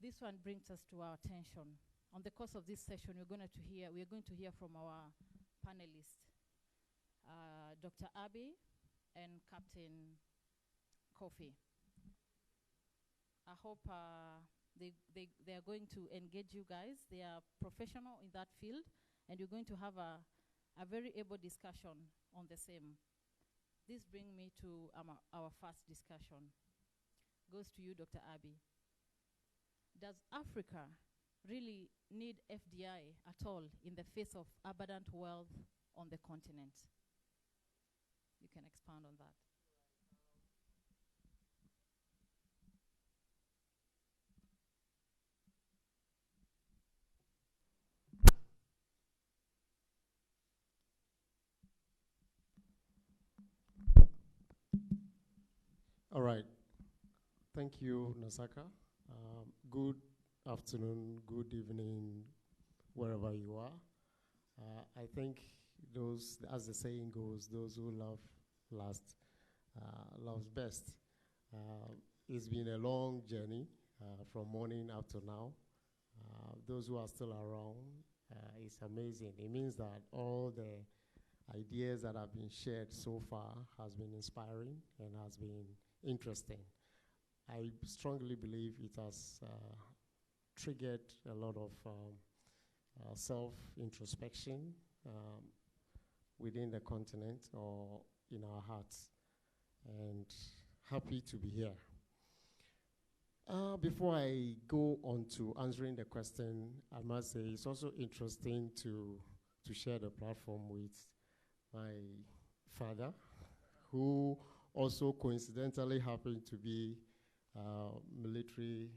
this one brings us to our attention. On the course of this session, we are going to hear from our panelists, Dr. Abbey and Captain Kofi. I hope they are going to engage you guys. They are professional in that field, and you're going to have a very able discussion on the same. This brings me to our first discussion. Goes to you, Dr. Abbey. Does Africa really need FDI at all in the face of abundant wealth on the continent? You can expand on that. All right. Thank you, Nasaka. Good afternoon, good evening, wherever you are. I think those, as the saying goes, those who love last loves best. It's been a long journey from morning up to now. Those who are still around, it's amazing. It means that all the ideas that have been shared so far has been inspiring and has been interesting. I strongly believe it has triggered a lot of self-introspection within the continent or in our hearts, and happy to be here. Before I go on to answering the question, I must say it's also interesting to share the platform with my father, who also coincidentally happened to be military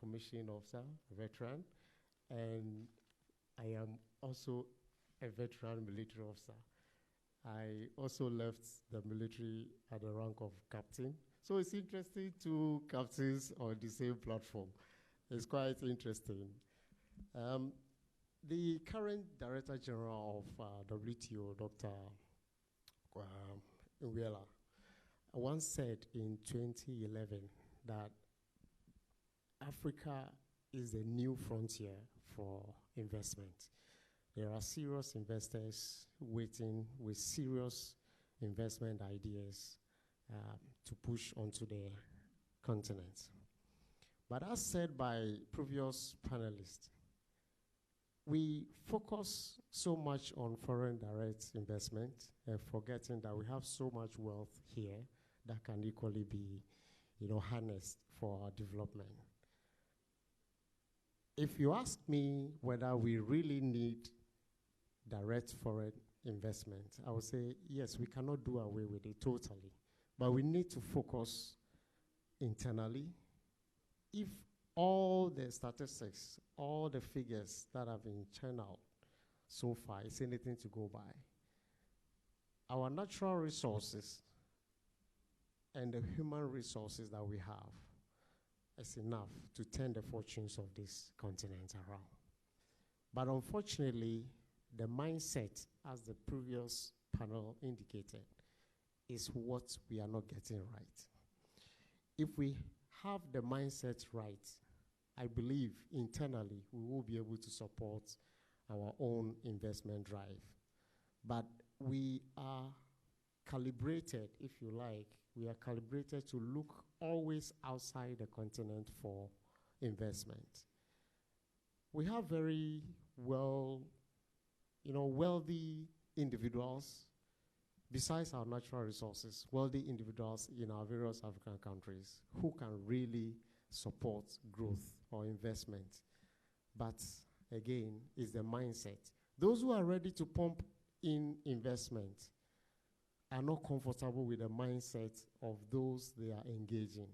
commissioned officer, veteran, and I am also a veteran military officer. I also left the military at the rank of captain. So it's interesting, two captains on the same platform. It's quite interesting. The current Director General of WTO, Dr. V.U.C.A, once said in 2011 that Africa is the new frontier for investment. There are serious investors waiting with serious investment ideas to push onto the continent. But as said by previous panelists, we focus so much on foreign direct investment and forgetting that we have so much wealth here that can equally be, harnessed for our development. If you ask me whether we really need direct foreign investment, I would say, yes, we cannot do away with it totally. But we need to focus internally. If all the statistics, all the figures that have been churned out so far is anything to go by, our natural resources and the human resources that we have is enough to turn the fortunes of this continent around. But unfortunately, the mindset, as the previous panel indicated, is what we are not getting right. If we have the mindset right, I believe internally we will be able to support our own investment drive. But we are calibrated, if you like, we are calibrated to look always outside the continent for investment. We have very wealthy individuals, besides our natural resources, wealthy individuals in our various African countries who can really support growth or investment. But again, it's the mindset. Those who are ready to pump in investment are not comfortable with the mindset of those they are engaging.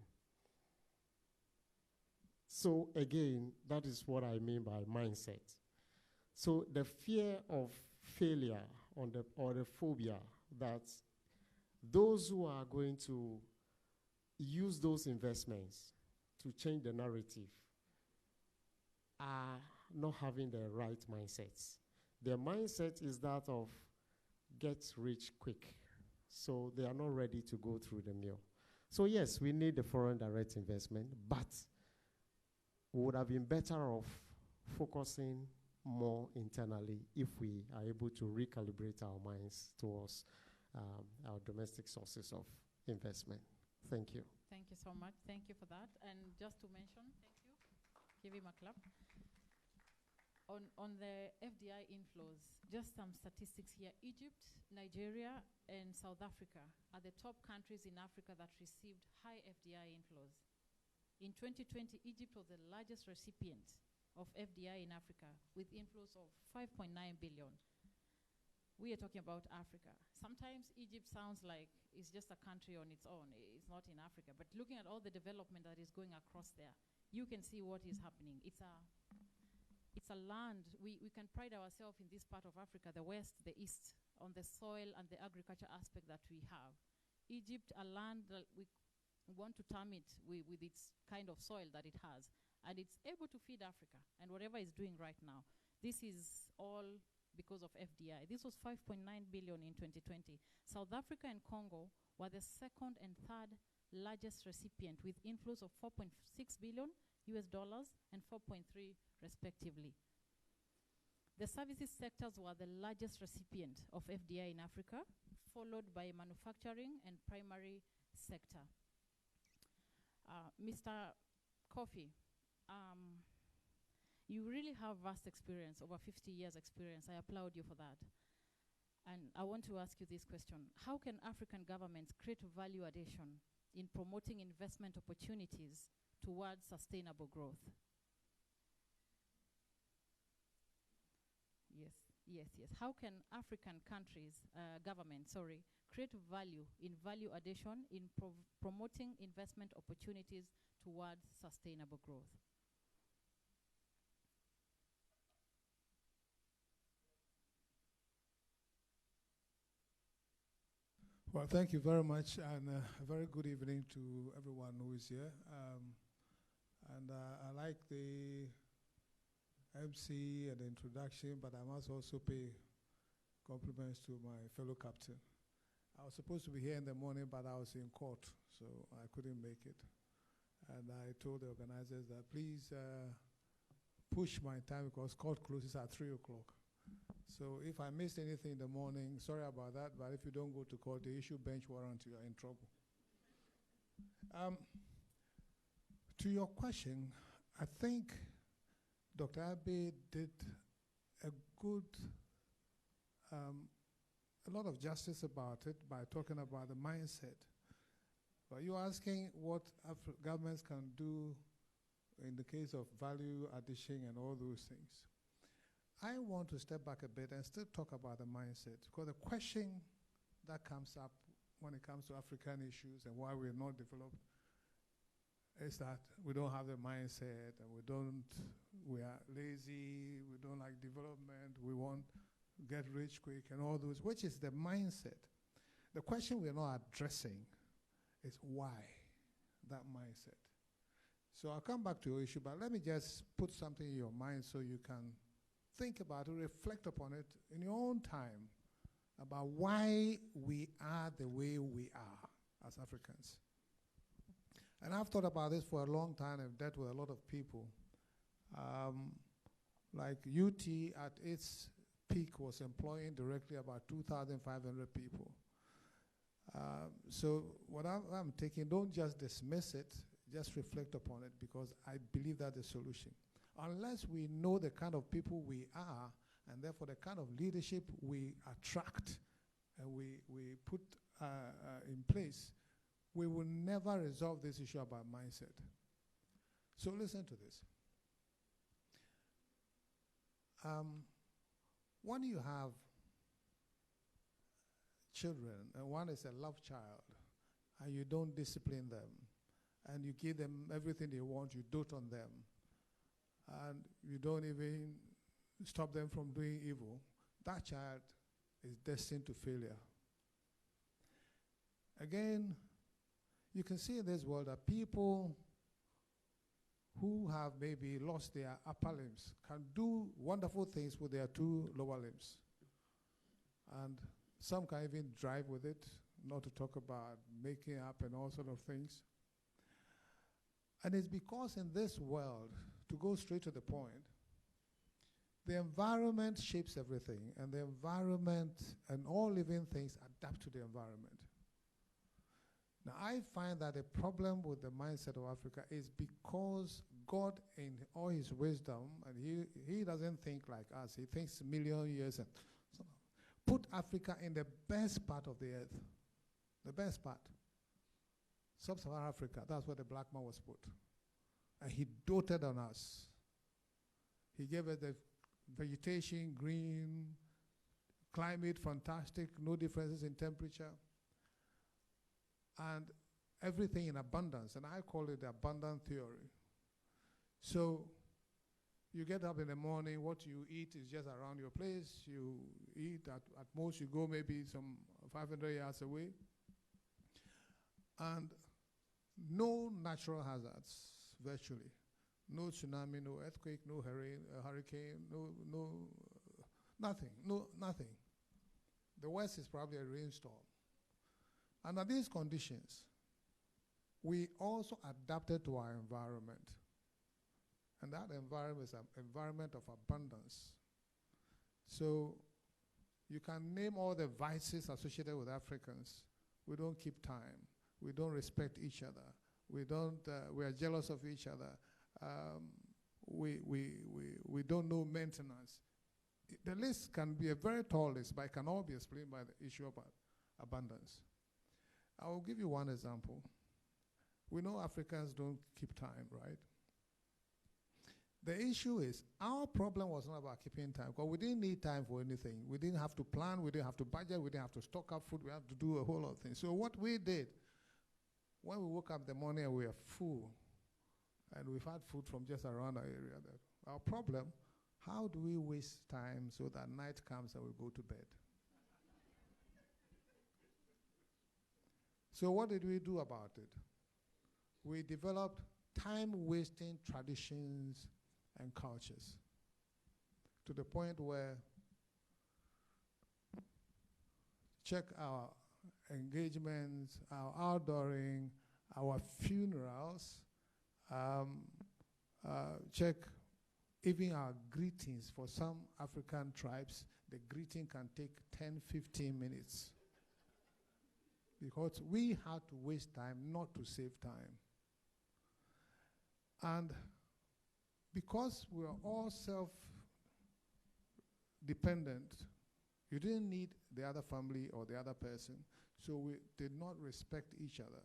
So again, that is what I mean by mindset. So the fear of failure or the phobia that those who are going to use those investments to change the narrative are not having the right mindsets. Their mindset is that of get rich quick. So they are not ready to go through the mill. So yes, we need the foreign direct investment, but we would have been better off focusing more internally if we are able to recalibrate our minds towards our domestic sources of investment. Thank you. Thank you so much. Thank you for that. And just to mention, thank you. Give him a clap. On the FDI inflows, just some statistics here. Egypt, Nigeria, and South Africa are the top countries in Africa that received high FDI inflows. In 2020, Egypt was the largest recipient of FDI in Africa with inflows of 5.9 billion. We are talking about Africa. Sometimes Egypt sounds like it's just a country on its own. It's not in Africa. But looking at all the development that is going across there, you can see what is happening. It's a land, we can pride ourselves in this part of Africa, the West, the East, on the soil and the agriculture aspect that we have. Egypt, a land that we want to term it with its kind of soil that it has, and it's able to feed Africa, and whatever it's doing right now. This is all because of FDI. This was 5.9 billion in 2020. South Africa and Congo were the second and third largest recipient with inflows of 4.6 billion US dollars and 4.3 respectively. The services sectors were the largest recipient of FDI in Africa, followed by manufacturing and primary sector. Mr. Kofi, you really have vast experience, over 50 years experience. I applaud you for that. And I want to ask you this question. How can African governments create value addition in promoting investment opportunities towards sustainable growth? Yes. How can African countries, governments, create value in value addition in promoting investment opportunities towards sustainable growth? Well, thank you very much, and a very good evening to everyone who is here. I like the MC and the introduction, but I must also pay compliments to my fellow captain. I was supposed to be here in the morning, but I was in court, so I couldn't make it. And I told the organizers that please push my time because court closes at 3 o'clock. So if I missed anything in the morning, sorry about that, but if you don't go to court, they issue bench warrant, you are in trouble. To your question, I think Dr. Abbey did a lot of justice about it by talking about the mindset. But you're asking what governments can do in the case of value addition and all those things. I want to step back a bit and still talk about the mindset, because the question that comes up when it comes to African issues and why we're not developed is that we don't have the mindset and we are lazy, we don't like development, we want to get rich quick and all those, which is the mindset. The question we're not addressing is why that mindset. So I'll come back to your issue, but let me just put something in your mind so you can think about it, reflect upon it in your own time about why we are the way we are as Africans. And I've thought about this for a long time and dealt with a lot of people. Like UT at its peak was employing directly about 2,500 people. So what I'm taking, don't just dismiss it, just reflect upon it, because I believe that's the solution. Unless we know the kind of people we are, and therefore the kind of leadership we attract and we put in place, we will never resolve this issue about mindset. So listen to this. When you have children, and one is a love child, and you don't discipline them, and you give them everything they want, you dote on them, and you don't even stop them from doing evil, that child is destined to failure. Again, you can see in this world that people who have maybe lost their upper limbs can do wonderful things with their 2 lower limbs. And some can even drive with it, not to talk about making up and all sort of things. And it's because in this world, to go straight to the point, the environment shapes everything, and the environment and all living things adapt to the environment. Now, I find that a problem with the mindset of Africa is because God, in all his wisdom, and he doesn't think like us, he thinks million years, and so put Africa in the best part of the earth, the best part. Sub-Saharan Africa, that's where the black man was put. And he doted on us. He gave us the vegetation, green, climate, fantastic, no differences in temperature, and everything in abundance. And I call it the abundant theory. So you get up in the morning, what you eat is just around your place. You eat, at most you go maybe some 500 yards away. And no natural hazards, virtually. No tsunami, no earthquake, no hurricane, nothing. The West is probably a rainstorm. Under these conditions, we also adapted to our environment. And that environment is an environment of abundance. So you can name all the vices associated with Africans. We don't keep time. We don't respect each other. We are jealous of each other. We don't know maintenance. The list can be a very tall list, but it can all be explained by the issue of abundance. I will give you one example. We know Africans don't keep time, right? The issue is, our problem was not about keeping time, because we didn't need time for anything. We didn't have to plan, we didn't have to budget, we didn't have to stock up food, we had to do a whole lot of things. So what we did, when we woke up in the morning and we were full, and we've had food from just around our area, our problem, how do we waste time so that night comes and we go to bed? So what did we do about it? We developed time-wasting traditions and cultures to the point where, check our engagements, our outdooring, our funerals, check even our greetings. For some African tribes, the greeting can take 10, 15 minutes. Because we had to waste time not to save time. And because we are all self-dependent, you didn't need the other family or the other person, so we did not respect each other.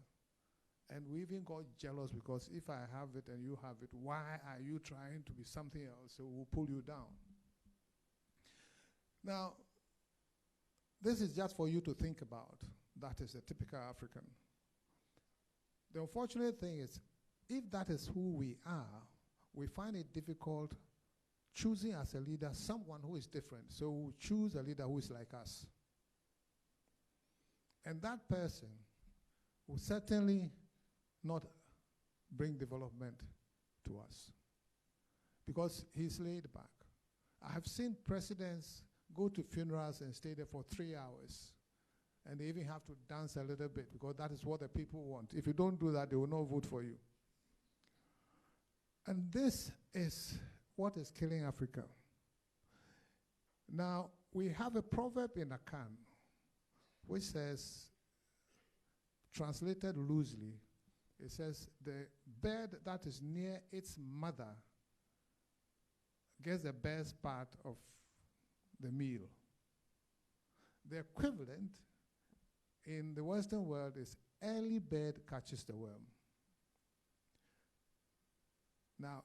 And we even got jealous because if I have it and you have it, why are you trying to be something else? So we'll pull you down. Now, this is just for you to think about. That is a typical African. The unfortunate thing is, if that is who we are, we find it difficult choosing as a leader someone who is different. So we choose a leader who is like us. And that person will certainly not bring development to us because he's laid back. I have seen presidents go to funerals and stay there for 3 hours. And they even have to dance a little bit because that is what the people want. If you don't do that, they will not vote for you. And this is what is killing Africa. Now, we have a proverb in Akan which says, translated loosely, it says, the bird that is near its mother gets the best part of the meal. The equivalent in the Western world is early bird catches the worm. Now,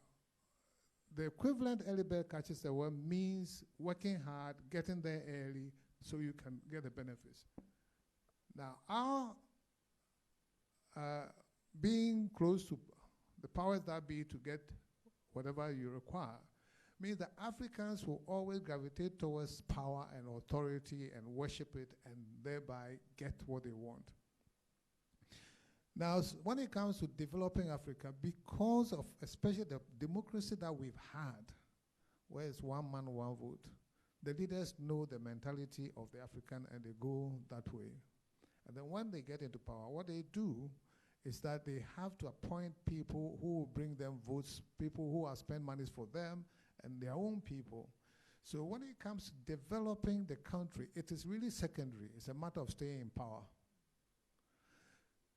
the equivalent early bird catches the worm means working hard, getting there early so you can get the benefits. Now, our being close to the powers that be to get whatever you require means that Africans will always gravitate towards power and authority and worship it and thereby get what they want. Now, when it comes to developing Africa, because of especially the democracy that we've had, where it's one man, one vote, the leaders know the mentality of the African and they go that way. And then when they get into power, what they do is that they have to appoint people who will bring them votes, people who have spent monies for them and their own people. So when it comes to developing the country, it is really secondary. It's a matter of staying in power.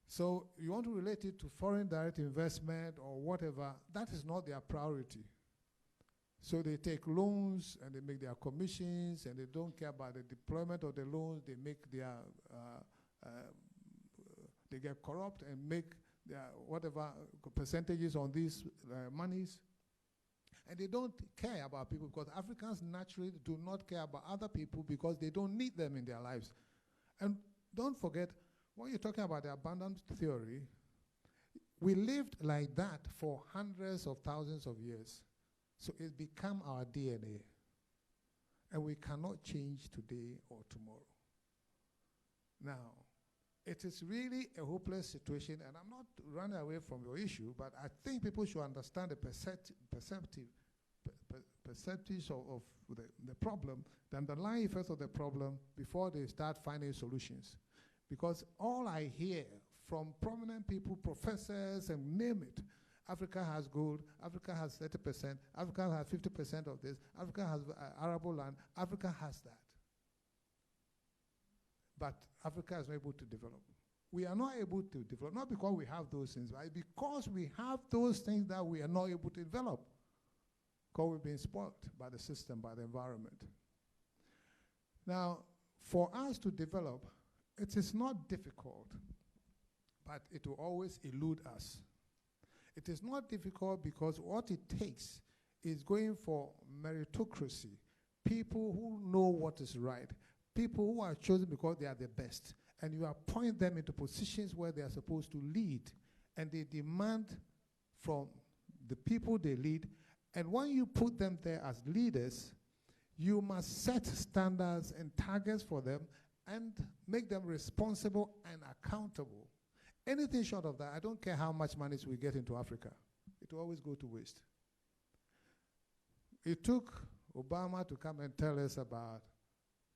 So you want to relate it to foreign direct investment or whatever, that is not their priority. So they take loans and they make their commissions and they don't care about the deployment of the loans. They make their, they get corrupt and make their whatever percentages on these monies. And they don't care about people because Africans naturally do not care about other people because they don't need them in their lives. And don't forget, when you're talking about the abundance theory, we lived like that for hundreds of thousands of years. So it's become our DNA. And we cannot change today or tomorrow. Now, it is really a hopeless situation, and I'm not running away from your issue, but I think people should understand the perceptives of the problem, the underlying effects of the problem before they start finding solutions. Because all I hear from prominent people, professors, and name it, Africa has gold, Africa has 30%, Africa has 50% of this, Africa has arable land, Africa has that. But Africa is not able to develop. We are not able to develop, not because we have those things, but because we have those things that we are not able to develop. Because we've been spoiled by the system, by the environment. Now, for us to develop, it is not difficult, but it will always elude us. It is not difficult because what it takes is going for meritocracy, people who know what is right, people who are chosen because they are the best, and you appoint them into positions where they are supposed to lead, and they demand from the people they lead, and when you put them there as leaders, you must set standards and targets for them and make them responsible and accountable. Anything short of that, I don't care how much money we get into Africa, it will always go to waste. It took Obama to come and tell us about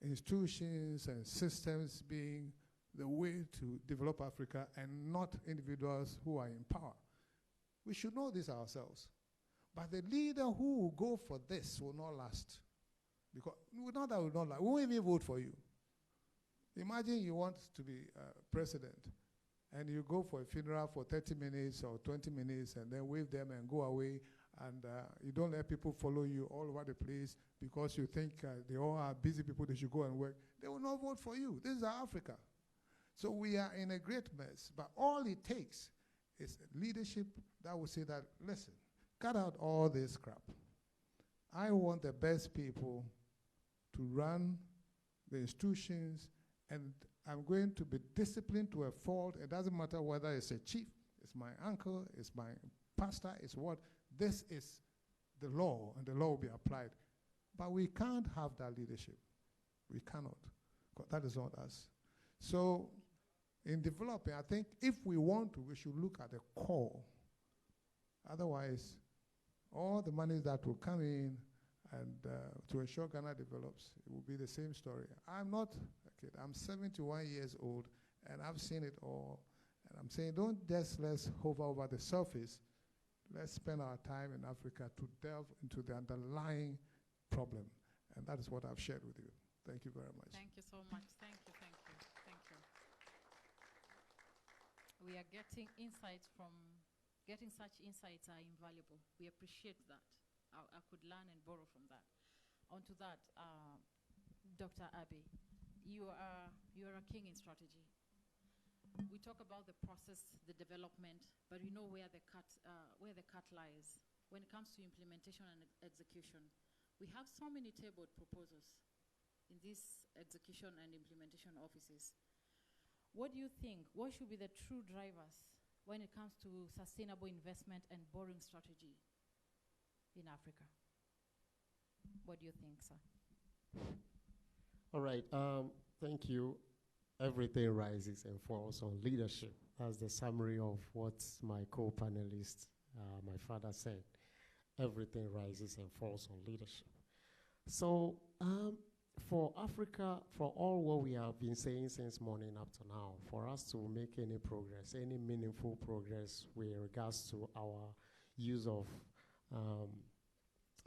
institutions and systems being the way to develop Africa and not individuals who are in power. We should know this ourselves. But the leader who will go for this will not last. Because not that will not last. We won't even vote for you. Imagine you want to be president and you go for a funeral for 30 minutes or 20 minutes and then wave them and go away, and you don't let people follow you all over the place because you think they all are busy people, they should go and work. They will not vote for you. This is Africa. So we are in a great mess. But all it takes is leadership that will say that, listen, cut out all this crap. I want the best people to run the institutions, and I'm going to be disciplined to a fault. It doesn't matter whether it's a chief, it's my uncle, it's my pastor, it's what. This is the law, and the law will be applied. But we can't have that leadership. We cannot, because that is not us. So in developing, I think if we want to, we should look at the core. Otherwise, all the money that will come in and to ensure Ghana develops, it will be the same story. I'm not a kid. I'm 71 years old, and I've seen it all. And I'm saying, don't just let's hover over the surface. Let's spend our time in Africa to delve into the underlying problem. And that is what I've shared with you. Thank you very much. Thank you so much. Thank you, thank you, thank you. We are getting insights from, getting such insights are invaluable. We appreciate that. I could learn and borrow from that. Onto that, Dr. Abbey, you are a king in strategy. We talk about the process, the development, but we know where the cut lies. When it comes to implementation and execution, we have so many tabled proposals in these execution and implementation offices. What do you think? What should be the true drivers when it comes to sustainable investment and borrowing strategy in Africa? What do you think, sir? All right, thank you. Everything rises and falls on leadership. That's the summary of what my co-panelist, my father, said. Everything rises and falls on leadership. So for Africa, for all what we have been saying since morning up to now, for us to make any progress, any meaningful progress with regards to our use of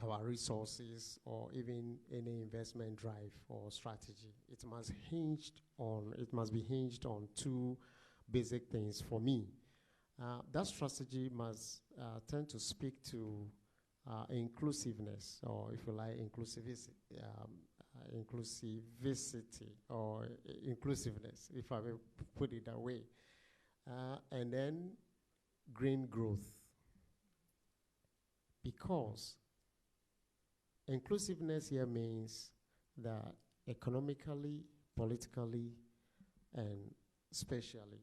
our resources or even any investment drive or strategy. It must be hinged on two basic things for me. That strategy must tend to speak to inclusiveness, or if you like, inclusivity or inclusiveness, if I may put it that way. And then green growth. Because inclusiveness here means that economically, politically, and spatially,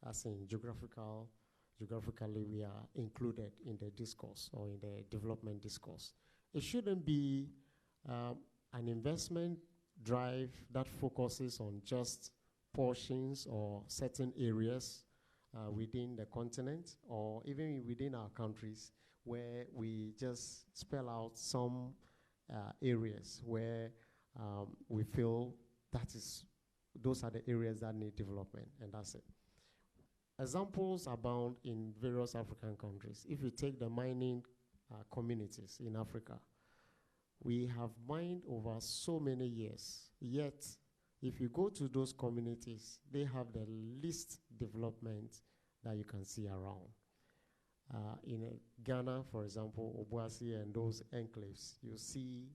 as in geographically we are included in the discourse or in the development discourse. It shouldn't be an investment drive that focuses on just portions or certain areas within the continent or even within our countries, where we just spell out some areas where we feel those are the areas that need development, and that's it. Examples abound in various African countries. If you take the mining communities in Africa, we have mined over so many years, yet if you go to those communities, they have the least development that you can see around. In Ghana, for example, Obuasi and those enclaves, you see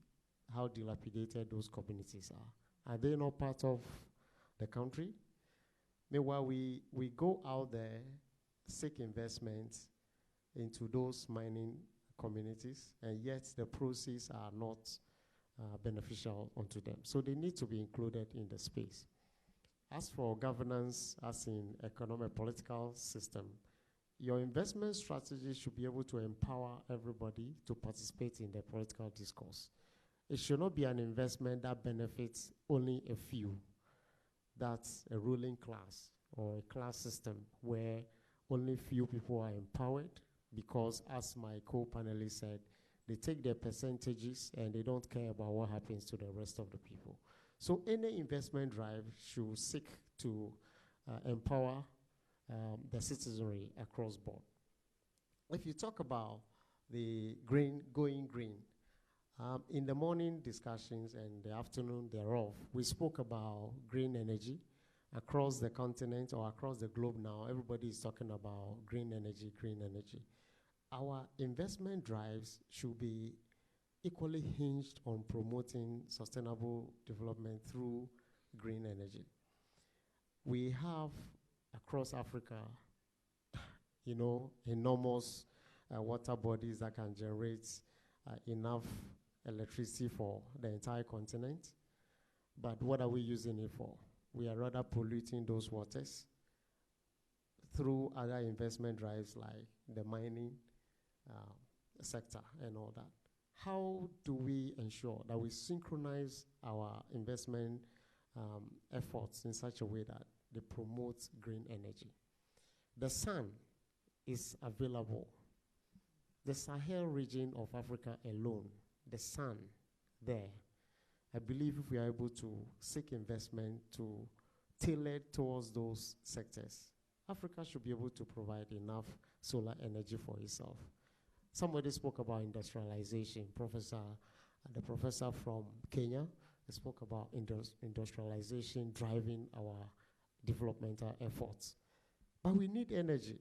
how dilapidated those communities are. Are they not part of the country? Meanwhile, we go out there, seek investments into those mining communities, and yet the proceeds are not beneficial unto them. So they need to be included in the space. As for governance, as in economic political system, your investment strategy should be able to empower everybody to participate in the political discourse. It should not be an investment that benefits only a few. That's a ruling class or a class system where only few people are empowered because, as my co-panelist said, they take their percentages and they don't care about what happens to the rest of the people. So any investment drive should seek to empower the citizenry across board. If you talk about the going green, in the morning discussions and the afternoon thereof, we spoke about green energy across the continent or across the globe now. Everybody is talking about green energy, green energy. Our investment drives should be equally hinged on promoting sustainable development through green energy. We have across Africa, enormous water bodies that can generate enough electricity for the entire continent. But what are we using it for? We are rather polluting those waters through other investment drives like the mining sector and all that. How do we ensure that we synchronize our investment efforts in such a way that they promote green energy? The sun is available. The Sahel region of Africa alone, the sun there, I believe if we are able to seek investment to tailor towards those sectors, Africa should be able to provide enough solar energy for itself. Somebody spoke about industrialization. The professor from Kenya spoke about industrialization driving our developmental efforts. But we need energy,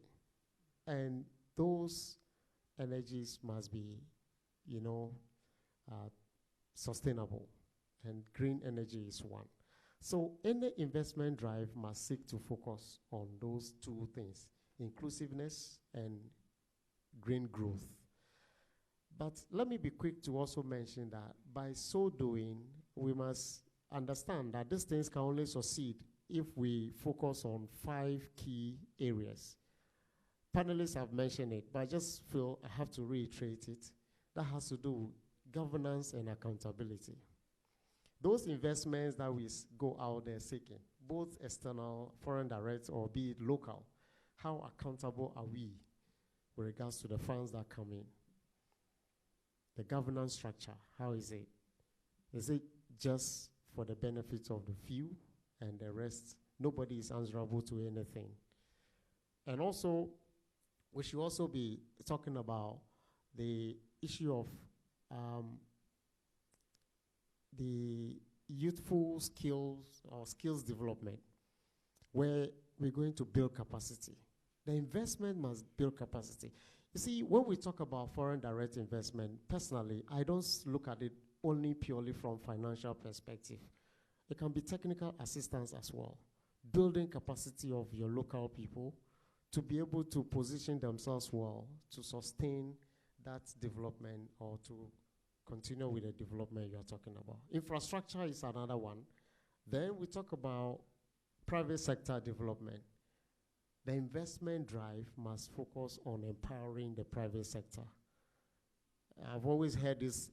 and those energies must be, sustainable, and green energy is one. So any investment drive must seek to focus on those two things, inclusiveness and green growth. But let me be quick to also mention that by so doing, we must understand that these things can only succeed if we focus on 5 key areas. Panelists have mentioned it, but I just feel I have to reiterate it. That has to do with governance and accountability. Those investments that we go out there seeking, both external, foreign direct, or be it local, how accountable are we with regards to the funds that come in? The governance structure, how is it? Is it just for the benefit of the few and the rest? Nobody is answerable to anything. And also, we should also be talking about the issue of the youthful skills or skills development, where we're going to build capacity. The investment must build capacity. You see, when we talk about foreign direct investment, personally, I don't look at it only purely from financial perspective. It can be technical assistance as well. Building capacity of your local people to be able to position themselves well to sustain that development or to continue with the development you are talking about. Infrastructure is another one. Then we talk about private sector development. The investment drive must focus on empowering the private sector. I've always heard this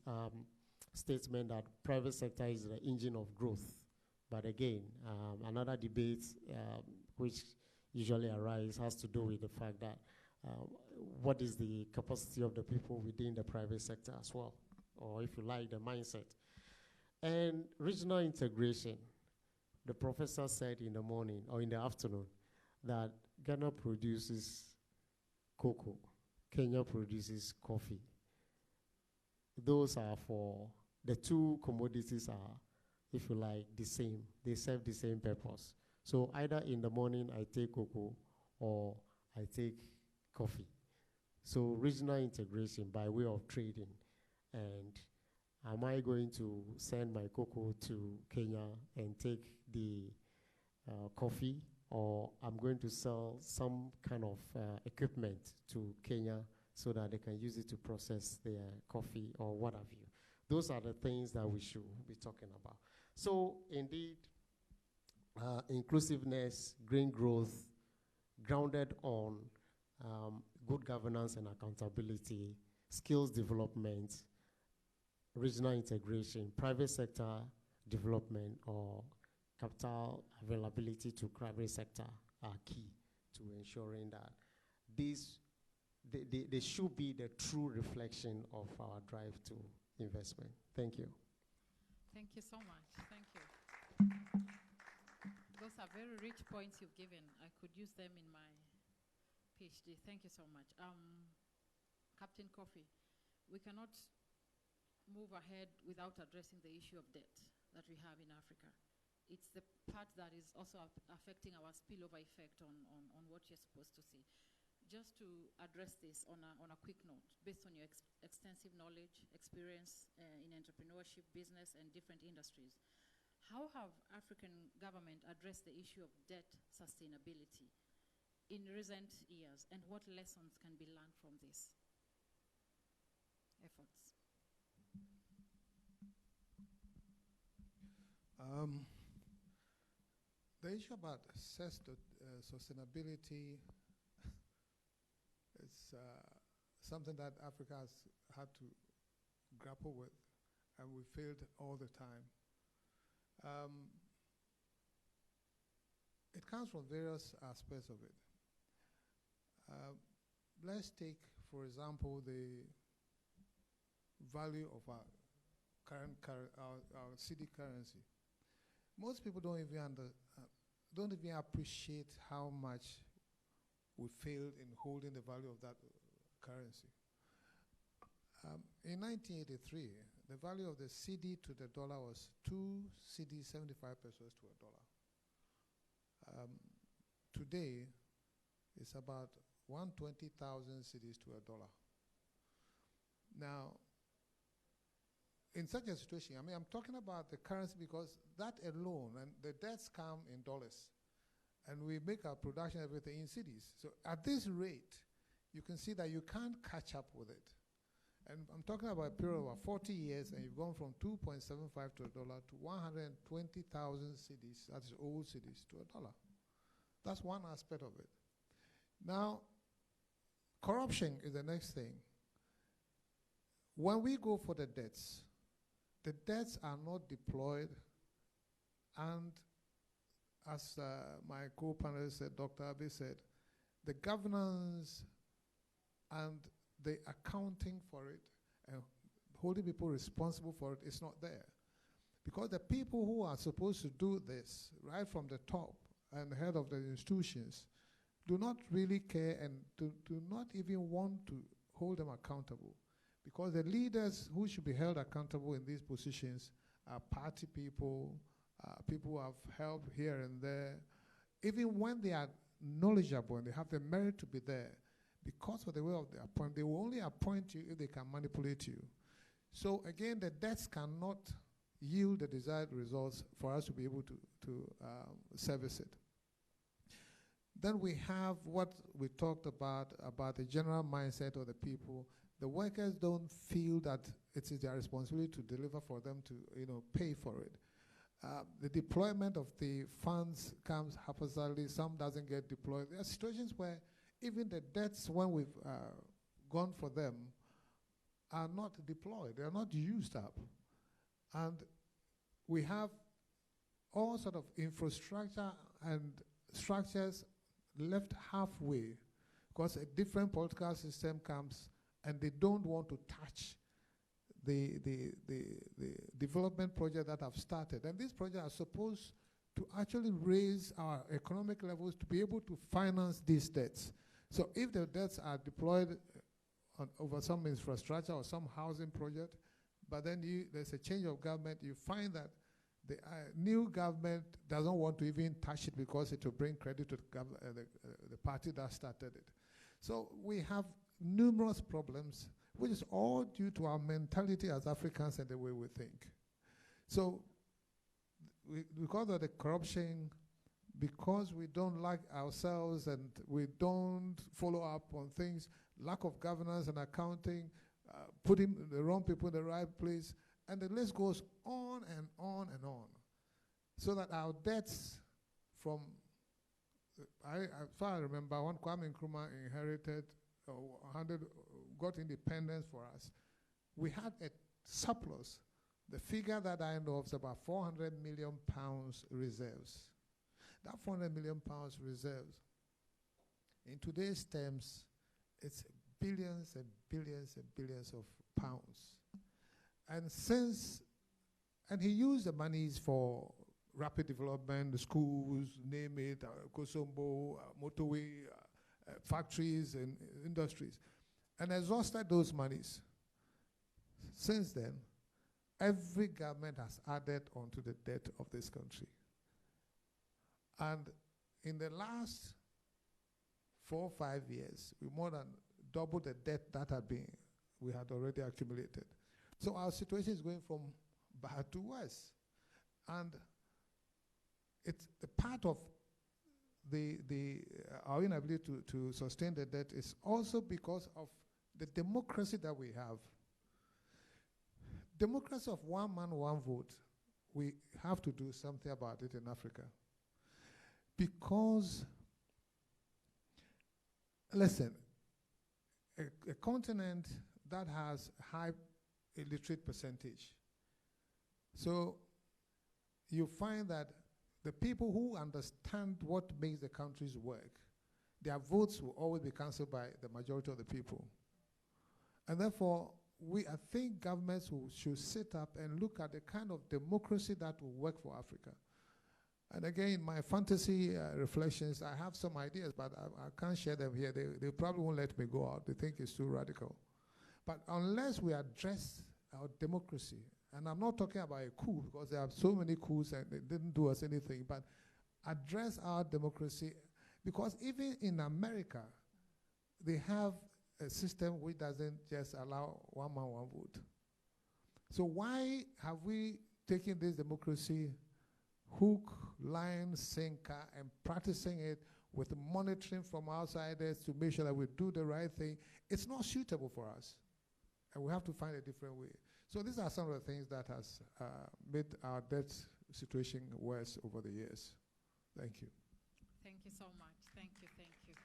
statement that private sector is the engine of growth. But again, another debate which usually arises has to do with the fact that what is the capacity of the people within the private sector as well, or if you like, the mindset. And regional integration. The professor said in the morning or in the afternoon that Ghana produces cocoa, Kenya produces coffee. Those are for, the two commodities are, if you like, the same. They serve the same purpose. So either in the morning I take cocoa or I take coffee. So regional integration by way of trading. And am I going to send my cocoa to Kenya and take the coffee, or I'm going to sell some kind of equipment to Kenya so that they can use it to process their coffee or what have you. Those are the things that we should be talking about. So indeed, inclusiveness, green growth, grounded on good governance and accountability, skills development, regional integration, private sector development, or capital availability to private sector are key to ensuring that they should be the true reflection of our drive to investment. Thank you. Thank you so much. Thank you. Those are very rich points you've given. I could use them in my PhD. Thank you so much. Captain Kofi, we cannot move ahead without addressing the issue of debt that we have in Africa. It's the part that is also affecting our spillover effect on what you're supposed to see. Just to address this on a quick note, based on your extensive knowledge, experience in entrepreneurship, business, and different industries, how have African government addressed the issue of debt sustainability in recent years, and what lessons can be learned from these efforts? The issue about sustainability is something that Africa has had to grapple with, and we failed all the time. It comes from various aspects of it. Let's take, for example, the value of our our city currency. Most people don't even appreciate how much we failed in holding the value of that currency. In 1983, the value of the cedi to the dollar was 2 cedi 75 pesos to a dollar. Today, it's about 120,000 cedis to a dollar. Now, in such a situation, I mean, I'm talking about the currency because that alone, and the debts come in dollars, and we make our production, everything in cedis. So at this rate, you can see that you can't catch up with it. And I'm talking about a period of 40 years, and you've gone from 2.75 to a dollar to 120,000 cedis, that's old cedis, to a dollar. That's one aspect of it. Now, corruption is the next thing. When we go for the debts are not deployed, and as my co-panelist said, Dr. Abbey said, the governance and the accounting for it and holding people responsible for it is not there. Because the people who are supposed to do this, right from the top and the head of the institutions, do not really care and do not even want to hold them accountable. Because the leaders who should be held accountable in these positions are party people, people who have helped here and there. Even when they are knowledgeable and they have the merit to be there, because of the way of the appointment, they will only appoint you if they can manipulate you. So again, the debts cannot yield the desired results for us to be able to service it. Then we have what we talked about the general mindset of the people. The workers don't feel that it is their responsibility to deliver for them to, pay for it. The deployment of the funds comes haphazardly. Some doesn't get deployed. There are situations where even the debts, when we've gone for them, are not deployed. They are not used up. And we have all sort of infrastructure and structures left halfway because a different political system comes and they don't want to touch the development project that have started. And these projects are supposed to actually raise our economic levels to be able to finance these debts. So if the debts are deployed over some infrastructure or some housing project, but then there's a change of government, you find that the new government doesn't want to even touch it because it will bring credit to the party that started it. So we have numerous problems, which is all due to our mentality as Africans and the way we think. So because of the corruption, because we don't like ourselves and we don't follow up on things, lack of governance and accounting, putting the wrong people in the right place, and the list goes on and on and on. So that our debts from, as far as I remember, when Kwame Nkrumah inherited, got independence for us, we had a surplus. The figure that I know of is about 400 million pounds reserves. That 400 million pounds reserves, in today's terms, it's billions and billions and billions of pounds. And he used the monies for rapid development, the schools, name it, Kosombo, motorway, factories and industries, and exhausted those monies. Since then, every government has added onto the debt of this country. And in the last 4 or 5 years, we more than doubled the debt that we had already accumulated. So our situation is going from bad to worse. And it's a part of our inability to sustain the debt is also because of the democracy that we have. Democracy of one man, one vote, we have to do something about it in Africa. Because, listen, a continent that has high illiterate percentage. So you find that the people who understand what makes the countries work, their votes will always be cancelled by the majority of the people. And therefore, I think governments should sit up and look at the kind of democracy that will work for Africa. And again, my fantasy reflections, I have some ideas, but I can't share them here. They probably won't let me go out. They think it's too radical. But unless we address our democracy, and I'm not talking about a coup, because there are so many coups and they didn't do us anything, but address our democracy, because even in America, they have a system which doesn't just allow one man, one vote. So why have we taken this democracy hook, line, sinker, and practicing it with monitoring from outsiders to make sure that we do the right thing? It's not suitable for us, and we have to find a different way. So these are some of the things that has made our debt situation worse over the years. Thank you. Thank you so much. Thank you, thank you.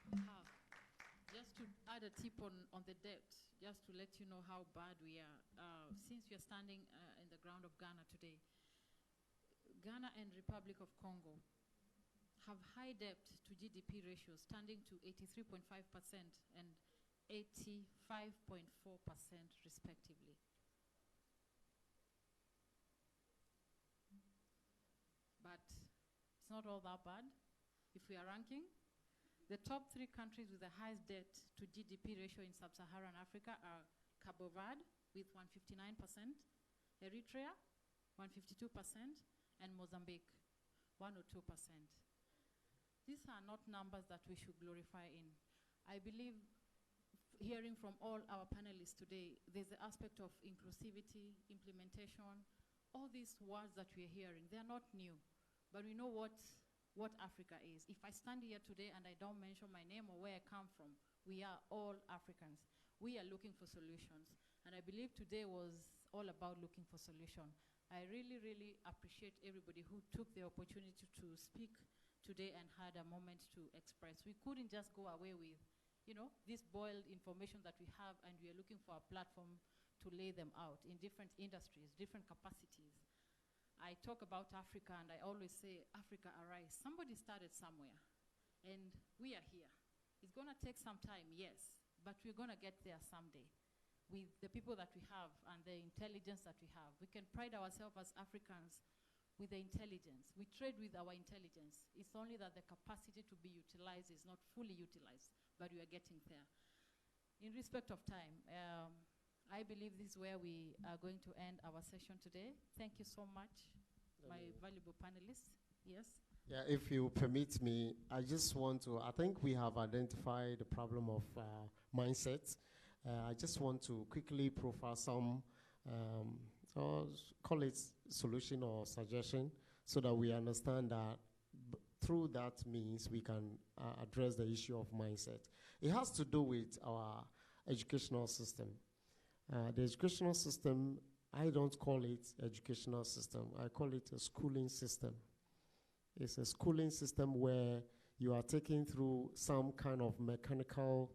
Just to add a tip on the debt, just to let you know how bad we are. Since we are standing in the ground of Ghana today, Ghana and Republic of Congo have high debt to GDP ratios standing to 83.5% and 85.4% respectively. But it's not all that bad. If we are ranking, the top 3 countries with the highest debt to GDP ratio in sub-Saharan Africa are Cabo Verde with 159%, Eritrea 152%, and Mozambique 102%. These are not numbers that we should glorify in. I believe, hearing from all our panelists today, there's the aspect of inclusivity, implementation, all these words that we're hearing, they're not new, but we know what Africa is. If I stand here today and I don't mention my name or where I come from, we are all Africans. We are looking for solutions, and I believe today was all about looking for solution. I really, really appreciate everybody who took the opportunity to speak today and had a moment to express. We couldn't just go away with, this boiled information that we have, and we are looking for a platform to lay them out in different industries, different capacities. I talk about Africa, and I always say, Africa, arise. Somebody started somewhere, and we are here. It's going to take some time, yes, but we're going to get there someday with the people that we have and the intelligence that we have. We can pride ourselves as Africans with the intelligence. We trade with our intelligence. It's only that the capacity to be utilized is not fully utilized, but we are getting there. In respect of time, I believe this is where we are going to end our session today. Thank you so much, my valuable panelists. Yes? Yeah, if you permit me, I just want to, I think we have identified the problem of mindset. I just want to quickly profile some, or call it solution or suggestion, so that we understand that through that means we can address the issue of mindset. It has to do with our educational system. The educational system, I don't call it educational system. I call it a schooling system. It's a schooling system where you are taken through some kind of mechanical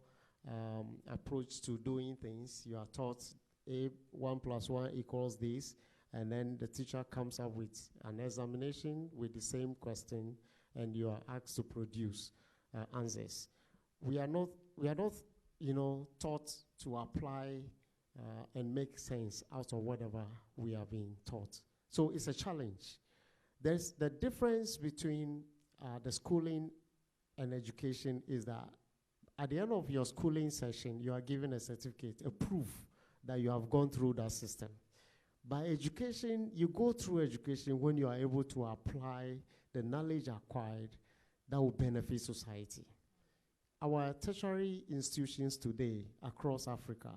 approach to doing things. You are taught 1 + 1 = this, and then the teacher comes up with an examination with the same question, and you are asked to produce answers. We are not, taught to apply and make sense out of whatever we are being taught. So it's a challenge. There's the difference between the schooling and education is that at the end of your schooling session, you are given a certificate, a proof that you have gone through that system. By education, you go through education when you are able to apply the knowledge acquired that will benefit society. Our tertiary institutions today across Africa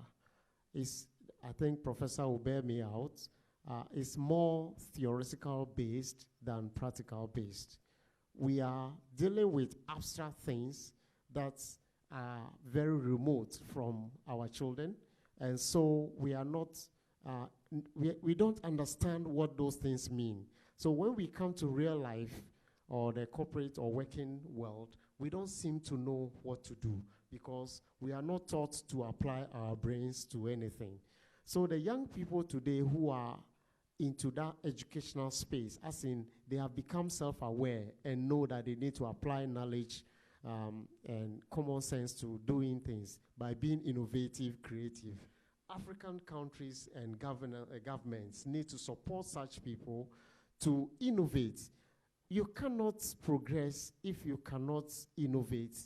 is, I think Professor will bear me out, is more theoretical based than practical based. We are dealing with abstract things that are very remote from our children, and so we are not, we don't understand what those things mean. So when we come to real life or the corporate or working world, we don't seem to know what to do because we are not taught to apply our brains to anything. So the young people today who are into that educational space, as in they have become self-aware and know that they need to apply knowledge and common sense to doing things by being innovative, creative. African countries and governments need to support such people to innovate. You cannot progress if you cannot innovate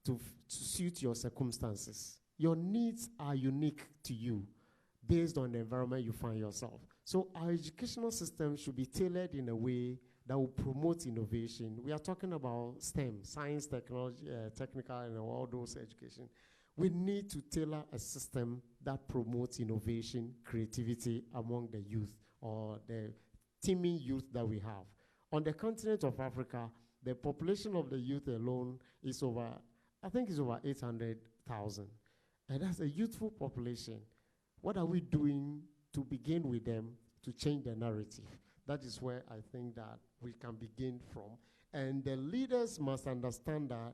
to suit your circumstances. Your needs are unique to you based on the environment you find yourself. So our educational system should be tailored in a way that will promote innovation. We are talking about STEM, science, technology, technical, and all those education. We need to tailor a system that promotes innovation, creativity among the youth or the teeming youth that we have. On the continent of Africa, the population of the youth alone is over, I think it's over 800,000. And that's a youthful population. What are we doing to begin with them to change the narrative? That is where I think that we can begin from. And the leaders must understand that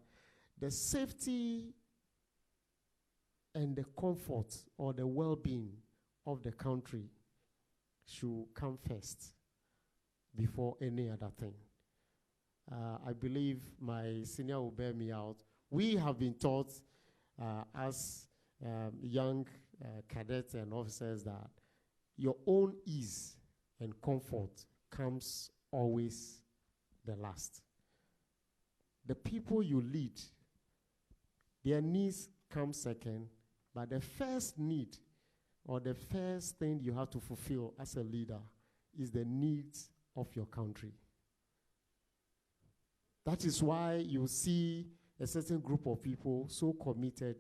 the safety and the comfort or the well-being of the country should come first before any other thing. I believe my senior will bear me out. We have been taught as young cadets and officers that your own ease and comfort comes always the last. The people you lead, their needs come second, but the first need or the first thing you have to fulfill as a leader is the needs of your country. That is why you see a certain group of people so committed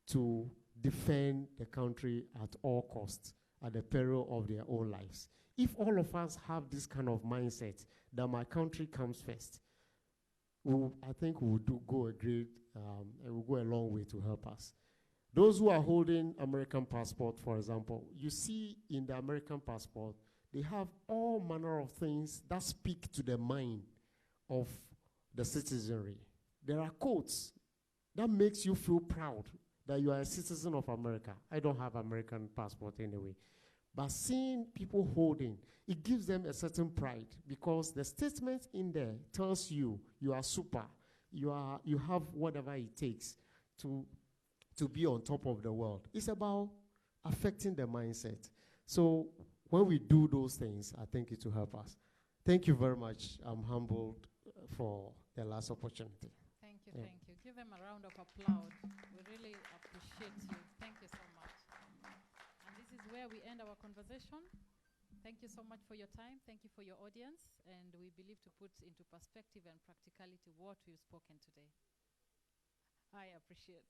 to defend the country at all costs, at the peril of their own lives. If all of us have this kind of mindset that my country comes first, I think we will go a long way to help us. Those who are holding American passport, for example, you see in the American passport, they have all manner of things that speak to the mind of the citizenry. There are quotes that makes you feel proud that you are a citizen of America. I don't have American passport anyway. But seeing people holding, it gives them a certain pride because the statement in there tells you you are super. You have whatever it takes to be on top of the world. It's about affecting the mindset. So when we do those things, I think it will help us. Thank you very much. I'm humbled for the last opportunity. Thank you, thank you. Give them a round of applause. We really appreciate you. Thank you so much. And this is where we end our conversation. Thank you so much for your time. Thank you for your audience. And we believe to put into perspective and practicality what we've spoken today. I appreciate.